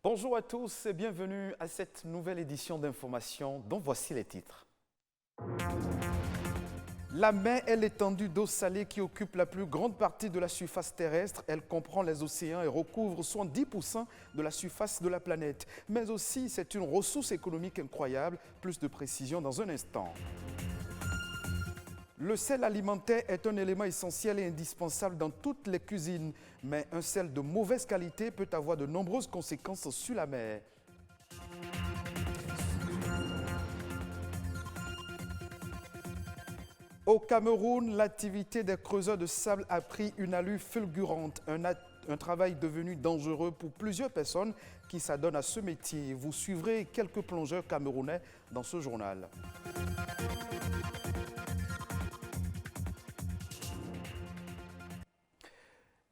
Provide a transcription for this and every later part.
Bonjour à tous et bienvenue à cette nouvelle édition d'Information dont voici les titres. La mer est l'étendue d'eau salée qui occupe la plus grande partie de la surface terrestre. Elle comprend les océans et recouvre 70% de la surface de la planète. Mais aussi, c'est une ressource économique incroyable. Plus de précision dans un instant. Le sel alimentaire est un élément essentiel et indispensable dans toutes les cuisines, mais un sel de mauvaise qualité peut avoir de nombreuses conséquences sur la mer. Au Cameroun, l'activité des creuseurs de sable a pris une allure fulgurante, un travail devenu dangereux pour plusieurs personnes qui s'adonnent à ce métier. Vous suivrez quelques plongeurs camerounais dans ce journal.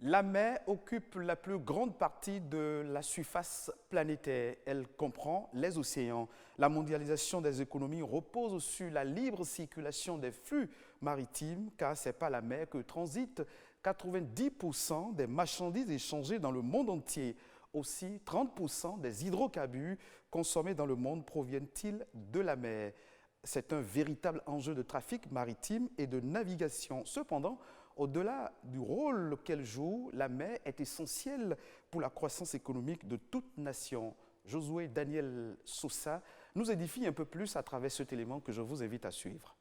La mer occupe la plus grande partie de la surface planétaire. Elle comprend les océans. La mondialisation des économies repose sur la libre circulation des flux maritimes, car ce n'est pas la mer que transitent 90% des marchandises échangées dans le monde entier. Aussi, 30% des hydrocarbures consommés dans le monde proviennent-ils de la mer. C'est un véritable enjeu de trafic maritime et de navigation. Cependant, au-delà du rôle qu'elle joue, la mer est essentielle pour la croissance économique de toute nation. Josué Daniel Sousa nous édifie un peu plus à travers cet élément que je vous invite à suivre.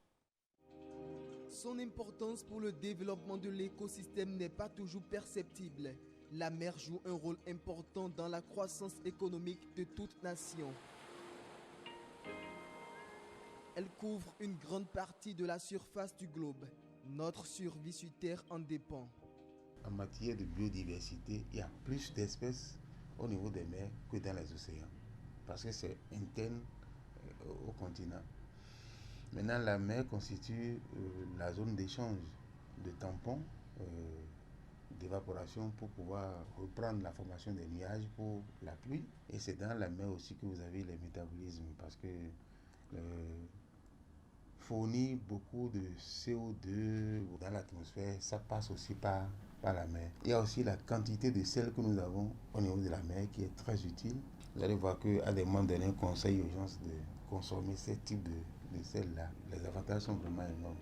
Son importance pour le développement de l'écosystème n'est pas toujours perceptible. La mer joue un rôle important dans la croissance économique de toute nation. Elle couvre une grande partie de la surface du globe. Notre survie sur Terre en dépend. En matière de biodiversité, il y a plus d'espèces au niveau des mers que dans les océans, parce que c'est interne au continent. Maintenant, la mer constitue la zone d'échange de tampons, d'évaporation pour pouvoir reprendre la formation des nuages pour la pluie. Et c'est dans la mer aussi que vous avez les métabolismes, parce que fournit beaucoup de CO2 dans l'atmosphère, ça passe aussi par la mer. Il y a aussi la quantité de sel que nous avons au niveau de la mer qui est très utile. Vous allez voir qu'à des moments donnés, on conseille aux gens de consommer ce type de sel-là. Les avantages sont vraiment énormes.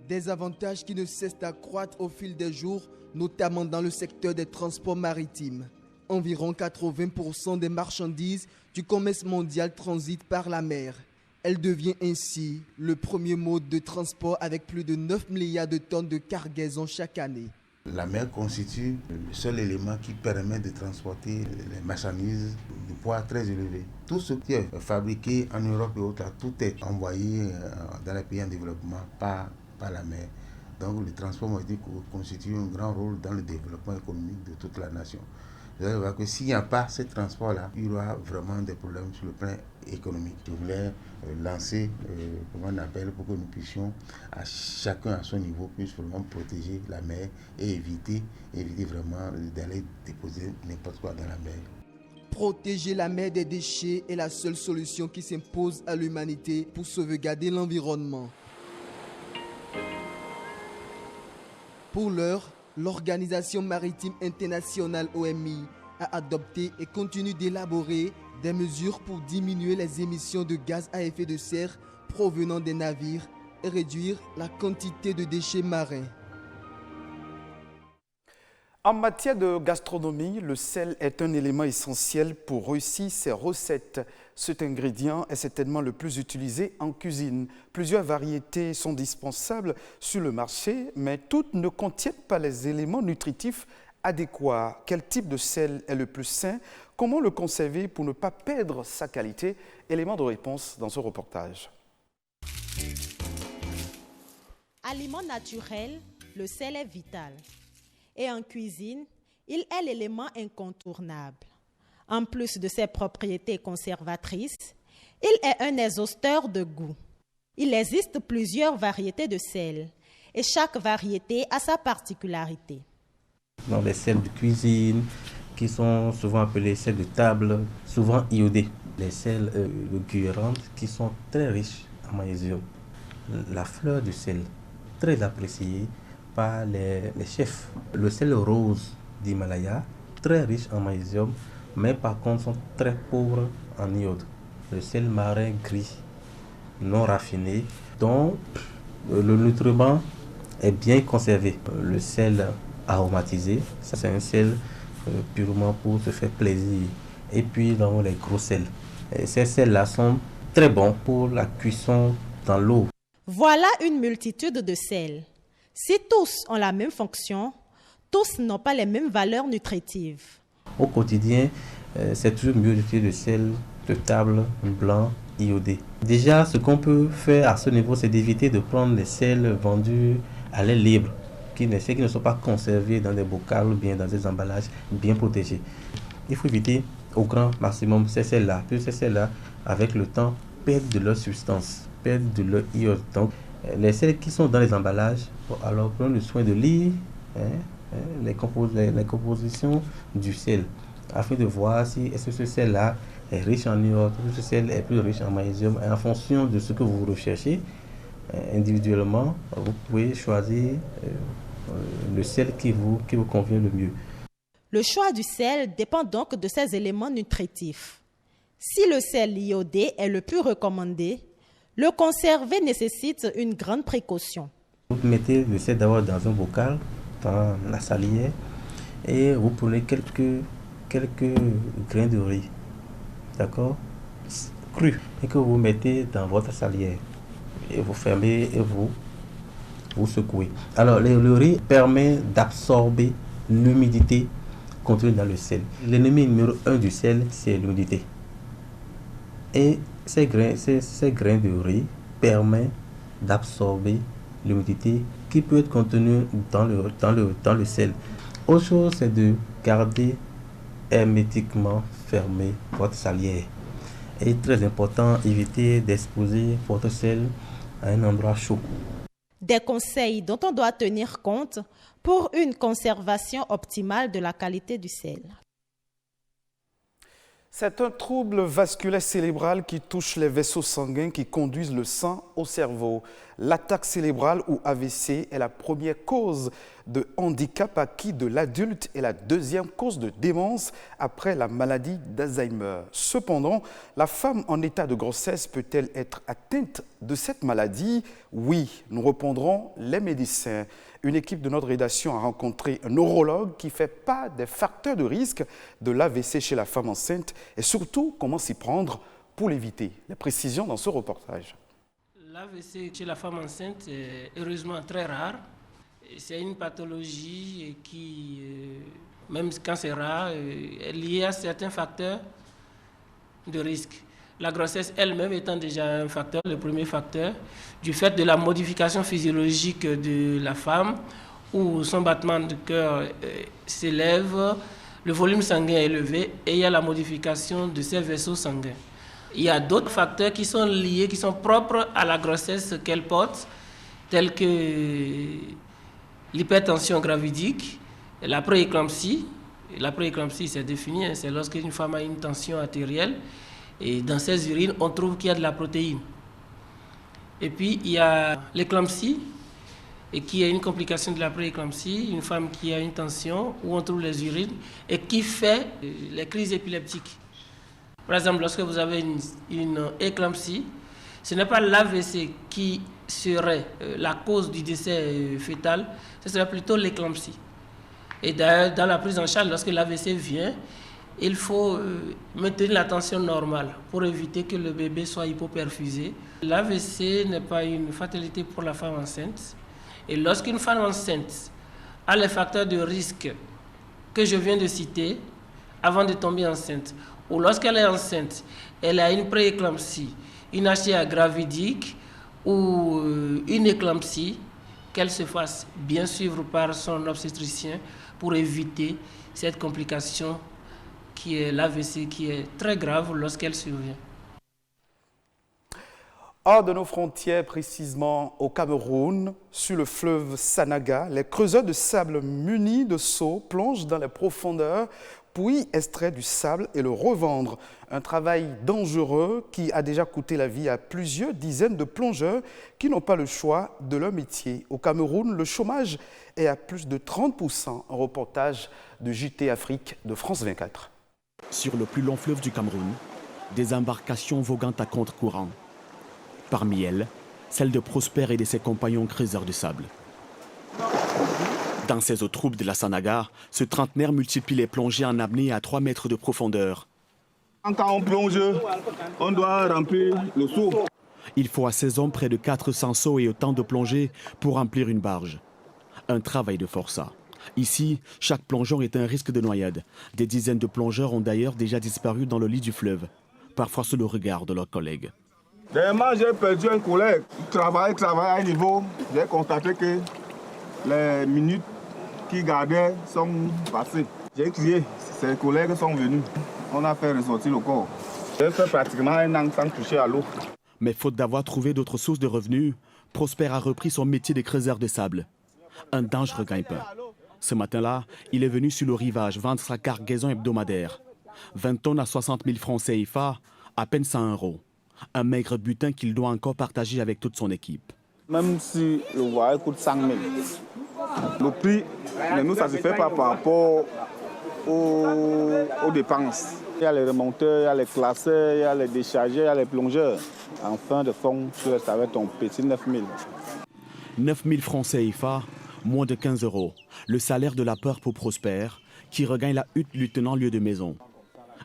Des avantages qui ne cessent d'accroître au fil des jours, notamment dans le secteur des transports maritimes. Environ 80% des marchandises du commerce mondial transitent par la mer. Elle devient ainsi le premier mode de transport avec plus de 9 milliards de tonnes de cargaison chaque année. La mer constitue le seul élément qui permet de transporter les marchandises de poids très élevé. Tout ce qui est fabriqué en Europe et autres, tout est envoyé dans les pays en développement par la mer. Donc le transport maritime constitue un grand rôle dans le développement économique de toute la nation. Vous allez voir que s'il n'y a pas ce transport-là, il y aura vraiment des problèmes sur le plan économique. Je voulais lancer un appel pour que nous puissions, à chacun à son niveau, puisse vraiment protéger la mer et éviter vraiment d'aller déposer n'importe quoi dans la mer. Protéger la mer des déchets est la seule solution qui s'impose à l'humanité pour sauvegarder l'environnement. Pour l'heure, l'Organisation maritime internationale OMI a adopté et continue d'élaborer des mesures pour diminuer les émissions de gaz à effet de serre provenant des navires et réduire la quantité de déchets marins. En matière de gastronomie, le sel est un élément essentiel pour réussir ses recettes. Cet ingrédient est certainement le plus utilisé en cuisine. Plusieurs variétés sont dispensables sur le marché, mais toutes ne contiennent pas les éléments nutritifs adéquats. Quel type de sel est le plus sain? Comment le conserver pour ne pas perdre sa qualité? Élément de réponse dans ce reportage. Aliment naturel, le sel est vital. Et en cuisine, il est l'élément incontournable. En plus de ses propriétés conservatrices, il est un exhausteur de goût. Il existe plusieurs variétés de sel et chaque variété a sa particularité. Dans les sels de cuisine, qui sont souvent appelés sels de table, souvent iodés. Les sels de Guérande qui sont très riches en magnésium. La fleur du sel, très appréciée par les chefs. Le sel rose d'Himalaya, très riche en magnésium, mais par contre sont très pauvres en iode. Le sel marin gris, non raffiné, dont le nutriment est bien conservé. Le sel aromatisé, ça c'est un sel purement pour se faire plaisir. Et puis dans les gros sels. Et ces sels-là sont très bons pour la cuisson dans l'eau. Voilà une multitude de sels. Si tous ont la même fonction, tous n'ont pas les mêmes valeurs nutritives. Au quotidien, c'est toujours mieux d'utiliser le sel de table blanc iodé. Déjà, ce qu'on peut faire à ce niveau, c'est d'éviter de prendre les sels vendus à l'air libre, qui ne sont pas conservés dans des bocaux ou bien dans des emballages bien protégés. Il faut éviter au grand maximum ces sels-là. Puis ces sels-là, avec le temps, perdent de leur substance, perdent de leur iode. Donc, les sels qui sont dans les emballages, alors prenons le soin de lire les compositions du sel, afin de voir si est-ce que ce sel-là est riche en iode, ou ce sel est plus riche en magnésium. Et en fonction de ce que vous recherchez, individuellement, vous pouvez choisir le sel qui vous convient le mieux. Le choix du sel dépend donc de ses éléments nutritifs. Si le sel iodé est le plus recommandé, le conserver nécessite une grande précaution. Vous mettez le sel d'abord dans un bocal, dans la salière, et vous prenez quelques grains de riz, d'accord, cru, et que vous mettez dans votre salière. Et vous fermez et vous secouez. Alors, le riz permet d'absorber l'humidité contenue dans le sel. L'ennemi numéro 1 du sel, c'est l'humidité. Et ces grains de riz permettent d'absorber l'humidité qui peut être contenue dans le sel. Autre chose, c'est de garder hermétiquement fermé votre salière. Et très important, éviter d'exposer votre sel à un endroit chaud. Des conseils dont on doit tenir compte pour une conservation optimale de la qualité du sel. C'est un trouble vasculaire cérébral qui touche les vaisseaux sanguins qui conduisent le sang au cerveau. L'attaque cérébrale ou AVC est la première cause de handicap acquis de l'adulte et la deuxième cause de démence après la maladie d'Alzheimer. Cependant, la femme en état de grossesse peut-elle être atteinte de cette maladie? Oui, nous répondrons les médecins. Une équipe de notre rédaction a rencontré un neurologue qui fait part des facteurs de risque de l'AVC chez la femme enceinte et surtout comment s'y prendre pour l'éviter. Les précisions dans ce reportage. L'AVC chez la femme enceinte est heureusement très rare. C'est une pathologie qui, même quand c'est rare, est liée à certains facteurs de risque. La grossesse elle-même étant déjà un facteur, le premier facteur, du fait de la modification physiologique de la femme, où son battement de cœur s'élève, le volume sanguin est élevé et il y a la modification de ses vaisseaux sanguins. Il y a d'autres facteurs qui sont liés, qui sont propres à la grossesse qu'elle porte, tels que l'hypertension gravidique, la prééclampsie. La prééclampsie, c'est défini, c'est lorsqu'une femme a une tension artérielle et dans ses urines, on trouve qu'il y a de la protéine. Et puis, il y a l'éclampsie, et qui est une complication de la prééclampsie, une femme qui a une tension où on trouve les urines et qui fait les crises épileptiques. Par exemple, lorsque vous avez une éclampsie, ce n'est pas l'AVC qui serait la cause du décès fœtal, ce serait plutôt l'éclampsie. Et d'ailleurs, dans la prise en charge, lorsque l'AVC vient, il faut maintenir la tension normale pour éviter que le bébé soit hypoperfusé. L'AVC n'est pas une fatalité pour la femme enceinte. Et lorsqu'une femme enceinte a les facteurs de risque que je viens de citer avant de tomber enceinte, ou lorsqu'elle est enceinte, elle a une prééclampsie, une HTA gravidique ou une éclampsie, qu'elle se fasse bien suivre par son obstétricien pour éviter cette complication qui est l'AVC, qui est très grave lorsqu'elle survient. Hors de nos frontières, précisément au Cameroun, sur le fleuve Sanaga, les creuseurs de sable munis de seaux plongent dans les profondeurs pour y extraire du sable et le revendre. Un travail dangereux qui a déjà coûté la vie à plusieurs dizaines de plongeurs qui n'ont pas le choix de leur métier. Au Cameroun, le chômage est à plus de 30%. Un reportage de JT Afrique de France 24. Sur le plus long fleuve du Cameroun, des embarcations voguant à contre-courant. Parmi elles, celle de Prosper et de ses compagnons creuseurs de sable. Dans ces eaux troubles de la Sanaga, ce trentenaire multiplie les plongées en apnée à 3 mètres de profondeur. Quand on plonge, on doit remplir le seau. Il faut à 16 hommes près de 400 seaux et autant de plongées pour remplir une barge. Un travail de forçat. Ici, chaque plongeon est un risque de noyade. Des dizaines de plongeurs ont d'ailleurs déjà disparu dans le lit du fleuve, parfois sous le regard de leurs collègues. Dernièrement, j'ai perdu un collègue. Il travaille à un niveau. J'ai constaté que les minutes qu'il gardait sont passées. J'ai crié, ses collègues sont venus. On a fait ressortir le corps. J'ai fait pratiquement un an sans toucher à l'eau. Mais faute d'avoir trouvé d'autres sources de revenus, Prosper a repris son métier de creuseur de sable. Un dangereux gagne-pain. Ce matin-là, il est venu sur le rivage vendre sa cargaison hebdomadaire. 20 tonnes à 60 000 francs CFA, à peine 100 €. Un maigre butin qu'il doit encore partager avec toute son équipe. Même si le voyage coûte 100 000, le prix, mais nous, ça ne se fait pas par rapport aux dépenses. Il y a les remonteurs, il y a les classeurs, il y a les déchargeurs, il y a les plongeurs. En fin de compte, ça va être un petit 9 000. 9 000 francs CFA, moins de 15 €. Le salaire de la peur pour Prosper, qui regagne la hutte lieutenant lieu de maison.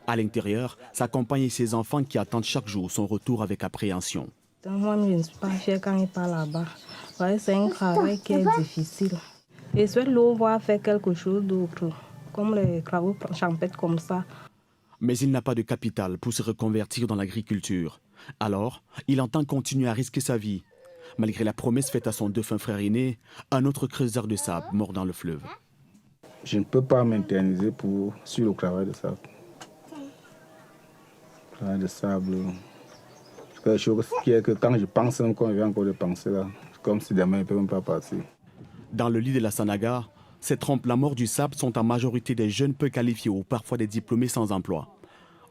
À l'intérieur, sa compagne et ses enfants qui attendent chaque jour son retour avec appréhension. Moi, je ne suis pas fière quand il part là-bas. C'est un travail qui est difficile. Et soit l'eau va faire quelque chose d'autre, comme les travaux champêtres comme ça. Mais il n'a pas de capital pour se reconvertir dans l'agriculture. Alors, il entend continuer à risquer sa vie. Malgré la promesse faite à son défunt frère aîné, un autre creuseur de sable mort dans le fleuve. Je ne peux pas m'interniser sur le travail de sable. Le travail de sable, c'est quelque chose qui est que quand je pense, même quand je viens encore de penser là, c'est comme si demain il ne peut même pas partir. Dans le lit de la Sanaga, ces trompes la mort du sable sont en majorité des jeunes peu qualifiés ou parfois des diplômés sans emploi.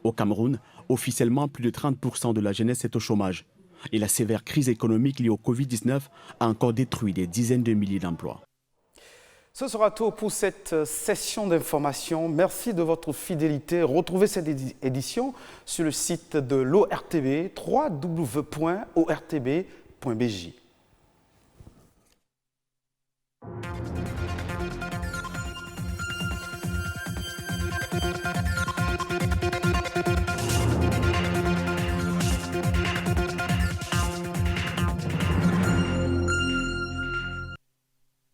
Au Cameroun, officiellement, plus de 30% de la jeunesse est au chômage. Et la sévère crise économique liée au Covid-19 a encore détruit des dizaines de milliers d'emplois. Ce sera tout pour cette session d'information. Merci de votre fidélité. Retrouvez cette édition sur le site de l'ORTB, www.ortb.bj.